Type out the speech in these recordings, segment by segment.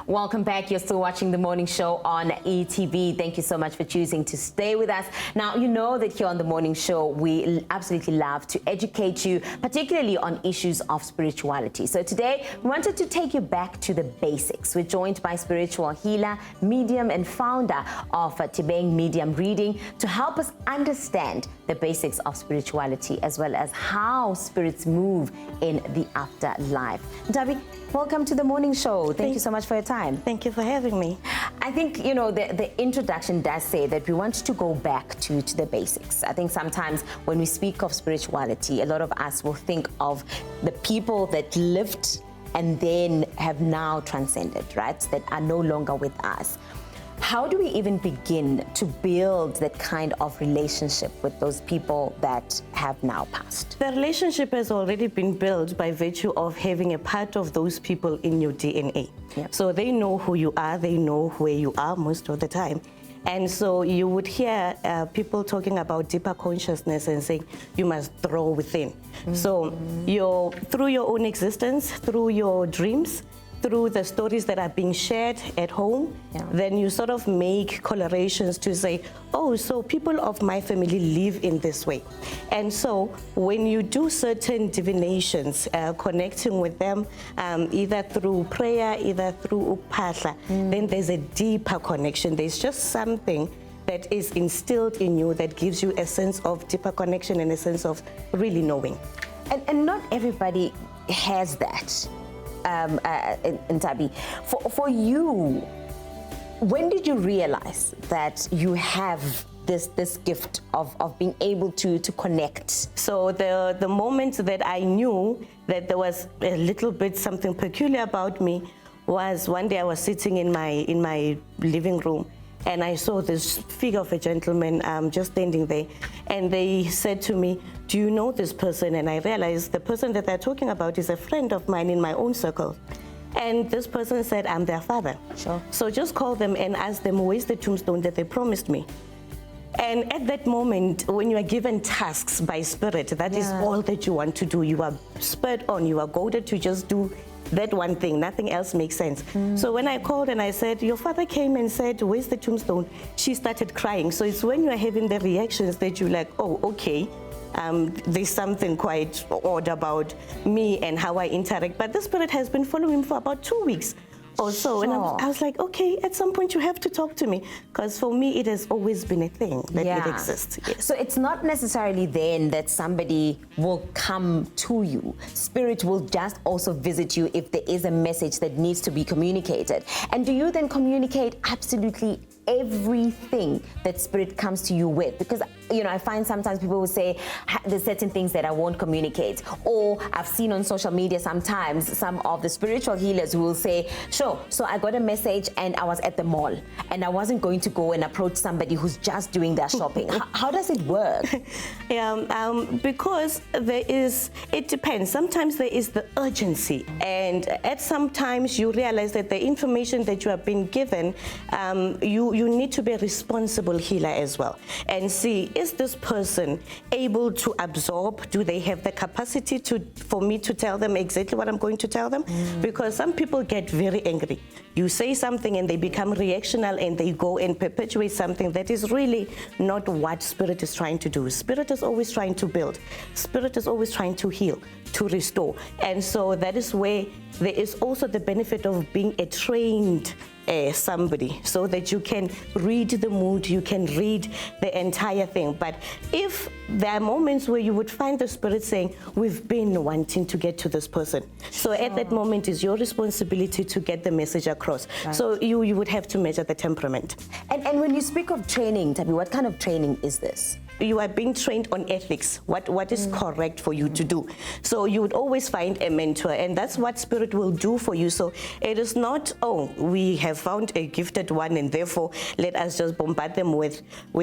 Welcome back. You're still watching The Morning Show on ETV. Thank you so much for choosing to stay with us. Now, you know that here on The Morning Show, we absolutely love to educate you, particularly on issues of spirituality. So today, we wanted to take you back to the basics. We're joined by spiritual healer, medium, and founder of Tebeng Medium Reading to help us understand the basics of spirituality as well as how spirits move in the afterlife. Ntabi, welcome to The Morning Show. Thank you so much for your time. Thank you for having me. I think, you know, the introduction does say that we want to go back to the basics. I think sometimes when we speak of spirituality, a lot of us will think of the people that lived and then have now transcended, right? That are no longer with us. How do we even begin to build that kind of relationship with those people that have now passed? The relationship has already been built by virtue of having a part of those people in your DNA. Yep. So they know who you are, they know where you are most of the time. And so you would hear people talking about deeper consciousness and saying you must draw within. So through your own existence, through your dreams, through the stories that are being shared at home, then you sort of make correlations to say, oh, so people of my family live in this way. And so when you do certain divinations, connecting with them, either through prayer, either through upahla, then there's a deeper connection. There's just something that is instilled in you that gives you a sense of deeper connection and a sense of really knowing. And not everybody has that. Ntabi, for you, when did you realize that you have this gift of being able to connect? So the moment that I knew that there was a little bit something peculiar about me was one day I was sitting in my living room and I saw this figure of a gentleman just standing there, and they said to me, do you know this person? And I realized the person that they're talking about is a friend of mine in my own circle. And this person said, I'm their father. Sure. So just call them and ask them where's the tombstone that they promised me. And at that moment, when you are given tasks by spirit, that is all that you want to do. You are spurred on, you are goaded to just do that one thing, nothing else makes sense. So when I called and I said, your father came and said, where's the tombstone? She started crying. So it's when you're having the reactions that you're like, oh, okay. There's something quite odd about me and how I interact. But the spirit has been following me for about 2 weeks or so. And I was like, okay, at some point you have to talk to me. Because for me, it has always been a thing that it exists. Yes. So it's not necessarily then that somebody will come to you. Spirit will just also visit you if there is a message that needs to be communicated. And do you then communicate absolutely everything that spirit comes to you with? Because, you know, I find sometimes people will say there's certain things that I won't communicate. Or I've seen on social media sometimes some of the spiritual healers who will say, sure, so I got a message and I was at the mall and I wasn't going to go and approach somebody who's just doing their shopping. How does it work? Because it depends. Sometimes there is the urgency, and at some times you realize that the information that you have been given, you need to be a responsible healer as well and see, is this person able to absorb? Do they have the capacity for me to tell them exactly what I'm going to tell them? Because some people get very angry. You say something and they become reactional and they go and perpetuate something that is really not what spirit is trying to do. Spirit is always trying to build. Spirit is always trying to heal, to restore. And so that is where there is also the benefit of being a trained somebody, so that you can read the mood, you can read the entire thing. But if there are moments where you would find the spirit saying, we've been wanting to get to this person. So at that moment is your responsibility to get the message across. Right. So you would have to measure the temperament. And when you speak of training, Tabi, what kind of training is this? You are being trained on ethics, what is correct for you to do. So you would always find a mentor, and that's what spirit will do for you. So it is not, oh, we have found a gifted one and therefore let us just bombard them with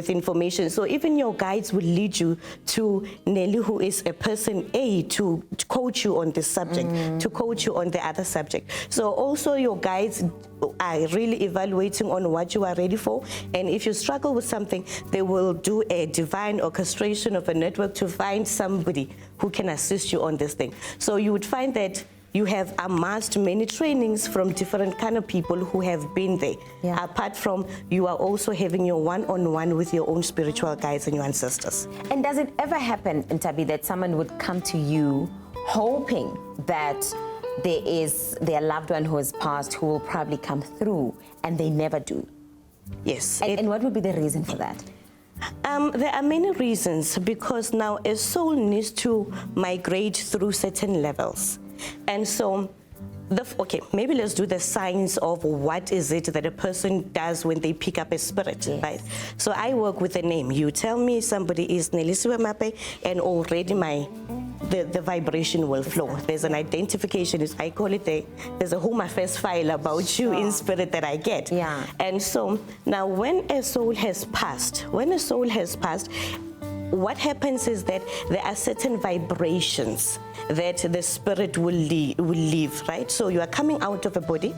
information. So even your guides will lead you to Nelly, who is a person A, to coach you on this subject, to coach you on the other subject. So also your guides are really evaluating on what you are ready for, and if you struggle with something, they will do a divine orchestration of a network to find somebody who can assist you on this thing. So you would find that you have amassed many trainings from different kind of people who have been there. Yeah. Apart from, you are also having your one-on-one with your own spiritual guides and your ancestors. And does it ever happen, Ntabi, that someone would come to you hoping that there is their loved one who has passed who will probably come through, and they never do? Yes. And what would be the reason for that? There are many reasons, because now a soul needs to migrate through certain levels. And so, okay, maybe let's do the signs of what is it that a person does when they pick up a spirit, Yes. right? So I work with a name. You tell me somebody is Nelisiwe Mape, and already the vibration will flow. There's an identification, I call it there's a Home Affairs file about you in spirit that I get. Yeah. And so now when a soul has passed, what happens is that there are certain vibrations that the spirit will leave, right? So you are coming out of a body,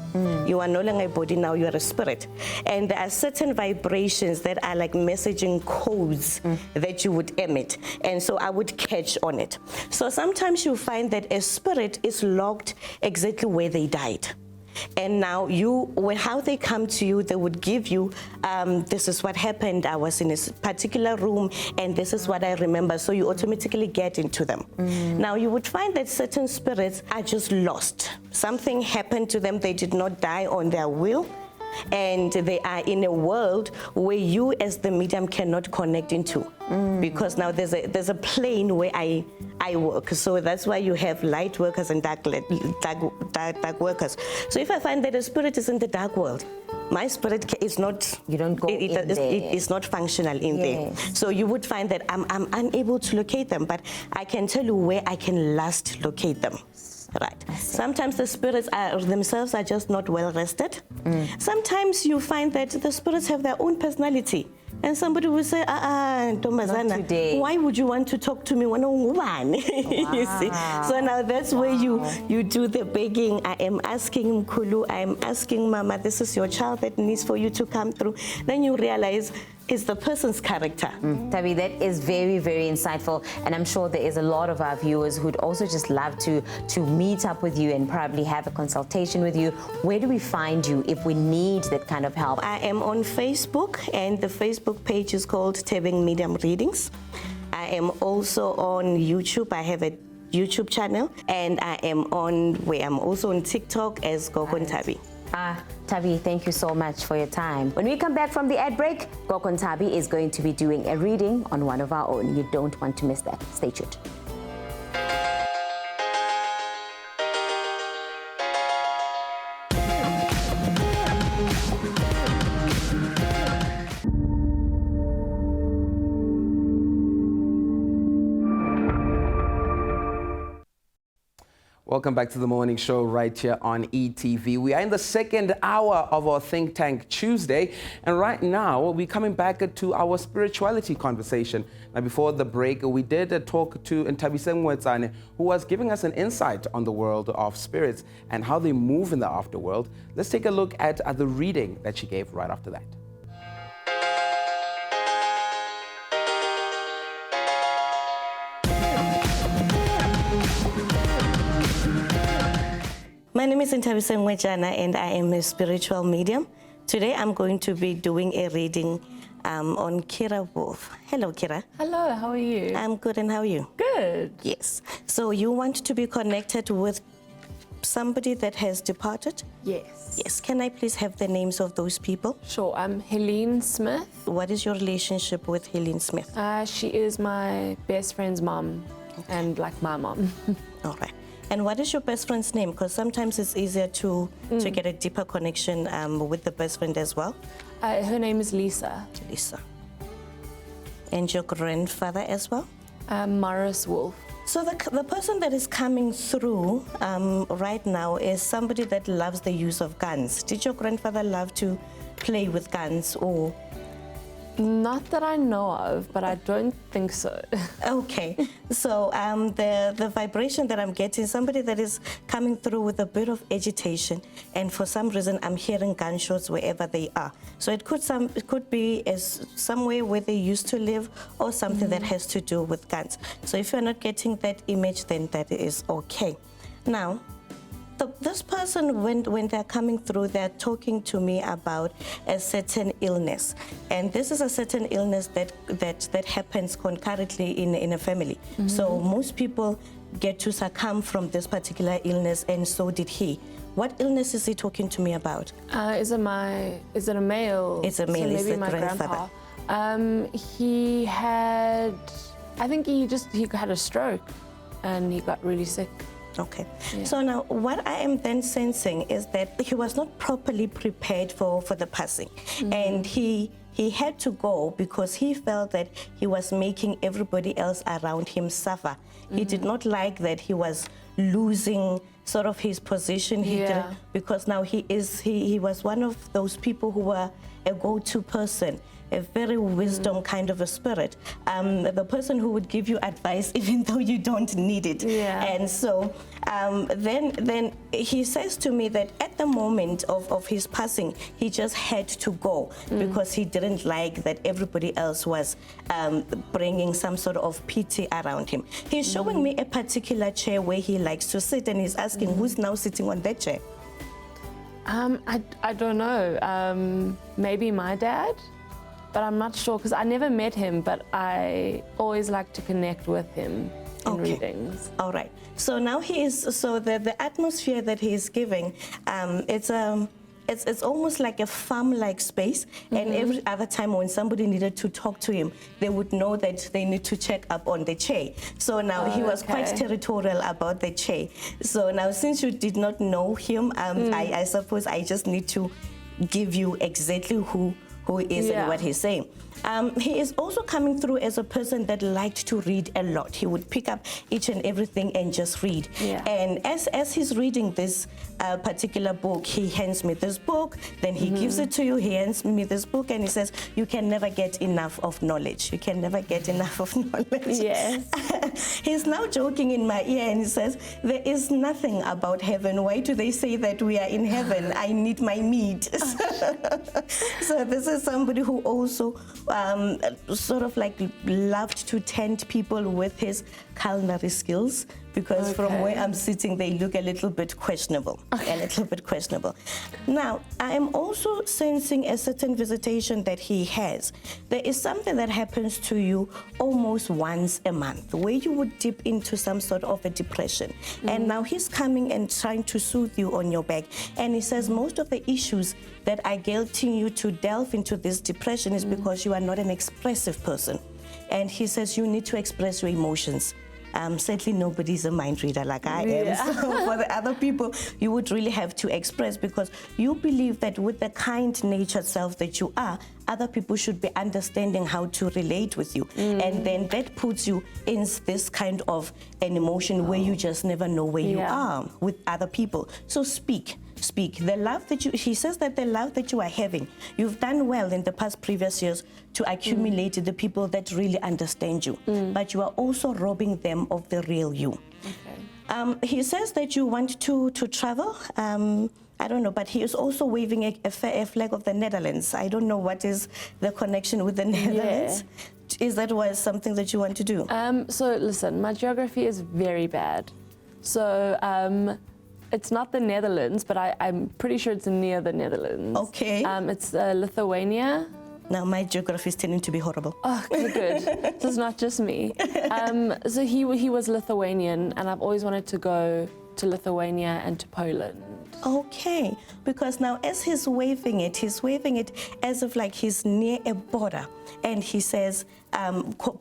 you are no longer a body, now you are a spirit. And there are certain vibrations that are like messaging codes that you would emit. And so I would catch on it. So sometimes you find that a spirit is locked exactly where they died. And now how they come to you, they would give you, this is what happened, I was in a particular room, and this is what I remember, so you automatically get into them. Now you would find that certain spirits are just lost. Something happened to them, they did not die on their will, and they are in a world where you as the medium cannot connect into, because now there's a plane where I work. So that's why you have light workers and dark workers. So if I find that a spirit is in the dark world, my spirit is not. You don't go in there. It is not functional in there. So you would find that I'm unable to locate them, but I can tell you where I can last locate them. Right. Sometimes the spirits themselves are just not well rested. Sometimes you find that the spirits have their own personality. And somebody will say, Tomazana, why would you want to talk to me when I'm woman? You see? So now that's where you do the begging. I am asking Mkulu, I am asking Mama, this is your child that needs for you to come through. Then you realize it's the person's character. Tabi, that is very, very insightful. And I'm sure there is a lot of our viewers who'd also just love to meet up with you and probably have a consultation with you. Where do we find you if we need that kind of help? I am on Facebook, and the Facebook page is called Tebeng Medium Readings. I am also on YouTube. I have a YouTube channel, and I'm also on TikTok as Gokon Tabi. Tabi, thank you so much for your time. When we come back from the ad break, Gokon Tabi is going to be doing a reading on one of our own. You don't want to miss that. Stay tuned. Welcome back to the morning show right here on ETV. We are in the second hour of our Think Tank Tuesday, and right now we're coming back to our spirituality conversation. Now, before the break, we did talk to Ntabiseng Mwetsane, who was giving us an insight on the world of spirits and how they move in the afterworld. Let's take a look at the reading that she gave right after that. My name is Ntabiseng Mwetsane, and I am a spiritual medium. Today I'm going to be doing a reading on Kira Wolf. Hello, Kira. Hello, how are you? I'm good, and how are you? Good. Yes. So you want to be connected with somebody that has departed? Yes. Yes. Can I please have the names of those people? Sure, I'm Helene Smith. What is your relationship with Helene Smith? She is my best friend's mom, and like my mom. All right. And what is your best friend's name? Because sometimes it's easier to get a deeper connection with the best friend as well. Her name is Lisa. Lisa. And your grandfather as well? Morris Wolf. So the person that is coming through right now is somebody that loves the use of guns. Did your grandfather love to play with guns or? Not that I know of, but I don't think so. Okay, so the vibration that I'm getting, somebody that is coming through with a bit of agitation, and for some reason I'm hearing gunshots wherever they are. So it could be somewhere where they used to live, or something that has to do with guns. So if you're not getting that image, then that is okay. Now, this person, when they're coming through, they're talking to me about a certain illness, and this is a certain illness that happens concurrently in a family. So most people get to succumb from this particular illness, and so did he. What illness is he talking to me about? Is it a male? It's a male. So It's maybe the my grandfather. grandpa. He had, I think he had a stroke, and he got really sick. Okay. Yeah. So now what I am then sensing is that he was not properly prepared for the passing. And he had to go because he felt that he was making everybody else around him suffer. He did not like that he was losing sort of his position. Yeah. Because now he was one of those people who were a go-to person, a very wisdom kind of a spirit, the person who would give you advice even though you don't need it. Yeah. And so then he says to me that at the moment of his passing, he just had to go because he didn't like that everybody else was bringing some sort of pity around him. He's showing me a particular chair where he likes to sit, and he's asking who's now sitting on that chair. I don't know. Maybe my dad, but I'm not sure because I never met him. But I always like to connect with him in readings. All right. So now the atmosphere that he is giving, it's almost like a farm-like space. And every other time when somebody needed to talk to him, they would know that they need to check up on the chair. So now he was quite territorial about the chair. So now since you did not know him, I suppose I just need to give you exactly who he is and what he's saying. He is also coming through as a person that liked to read a lot. He would pick up each and everything and just read. Yeah. And as he's reading this particular book, he hands me this book, then he gives it to you, he hands me this book, and he says, you can never get enough of knowledge. You can never get enough of knowledge. Yes. He's now joking in my ear and he says, there is nothing about heaven. Why do they say that we are in heaven? I need my meat. So this is somebody who also sort of like loved to tempt people with his culinary skills, because from where I'm sitting, they look a little bit questionable, Now, I am also sensing a certain visitation that he has. There is something that happens to you almost once a month, where you would dip into some sort of a depression. And now he's coming and trying to soothe you on your back. And he says most of the issues that are guilting you to delve into this depression is because you are not an expressive person. And he says you need to express your emotions. Certainly nobody's a mind reader like I am. So for the other people, you would really have to express, because you believe that with the kind-natured self that you are, other people should be understanding how to relate with you. And then that puts you in this kind of an emotion where you just never know where you are with other people. So speak. The love that he says that the love that you are having, you've done well in the past previous years to accumulate the people that really understand you, but you are also robbing them of the real you. Okay. He says that you want to travel. I don't know, but he is also waving a flag of the Netherlands. I don't know what is the connection with the Netherlands. Is that something that you want to do? So listen, my geography is very bad. So it's not the Netherlands, but I'm pretty sure it's near the Netherlands. Okay. It's Lithuania. Now my geography is tending to be horrible. Oh, okay, good. So it's not just me. So he was Lithuanian, and I've always wanted to go to Lithuania and to Poland. Okay, because now as he's waving it as if like he's near a border, and he says,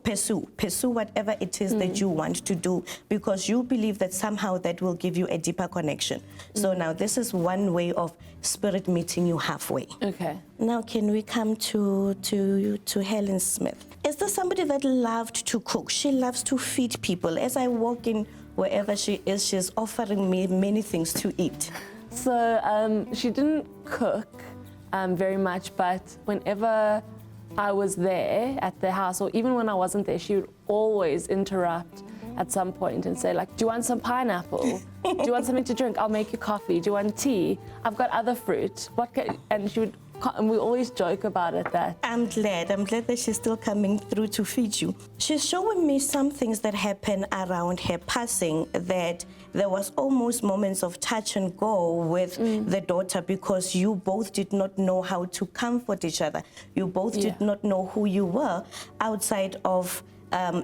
pursue whatever it is that you want to do, because you believe that somehow that will give you a deeper connection. So now this is one way of spirit meeting you halfway. Okay. Now can we come to Helen Smith? Is there somebody that loved to cook? She loves to feed people. As I walk in wherever she is, she's offering me many things to eat. So she didn't cook very much, but whenever I was there at the house, or even when I wasn't there, she would always interrupt at some point and say, like, do you want some pineapple? Do you want something to drink? I'll make you coffee. Do you want tea? I've got other fruit. And she would and we always joke about it that I'm glad that she's still coming through to feed you. She's showing me some things that happened around her passing, that there was almost moments of touch and go with the daughter, because you both did not know how to comfort each other. You both did not know who you were outside of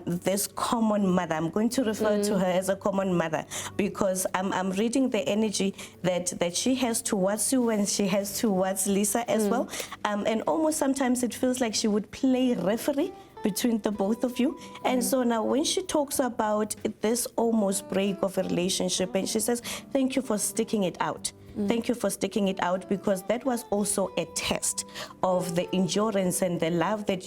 this common mother. I'm going to refer to her as a common mother, because I'm reading the energy that she has towards you and she has towards Lisa as well. And almost sometimes it feels like she would play referee between the both of you. And so now when she talks about this almost break of a relationship, and she says, thank you for sticking it out. Thank you for sticking it out, because that was also a test of the endurance and the love that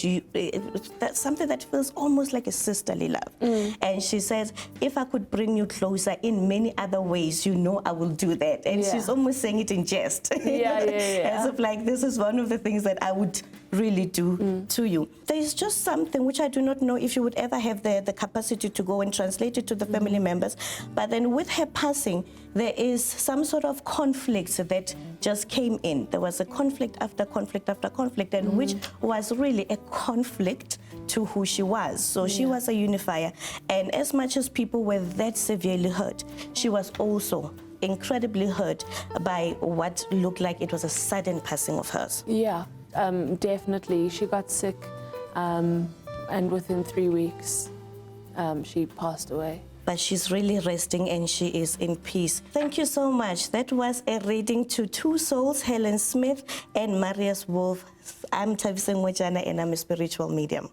that's something that feels almost like a sisterly love. And she says, if I could bring you closer in many other ways, you know I will do that. And she's almost saying it in jest. As if like, this is one of the things that I would really do to you. There is just something which I do not know if you would ever have the capacity to go and translate it to the family members. But then with her passing, there is some sort of conflict that just came in. There was a conflict after conflict after conflict, and which was really a conflict to who she was. So she was a unifier. And as much as people were that severely hurt, she was also incredibly hurt by what looked like it was a sudden passing of hers. Yeah, definitely. She got sick, and within 3 weeks, she passed away. But she's really resting and she is in peace. Thank you so much. That was a reading to two souls, Helen Smith and Marius Wolf. I'm Thabiseng Mojana, and I'm a spiritual medium.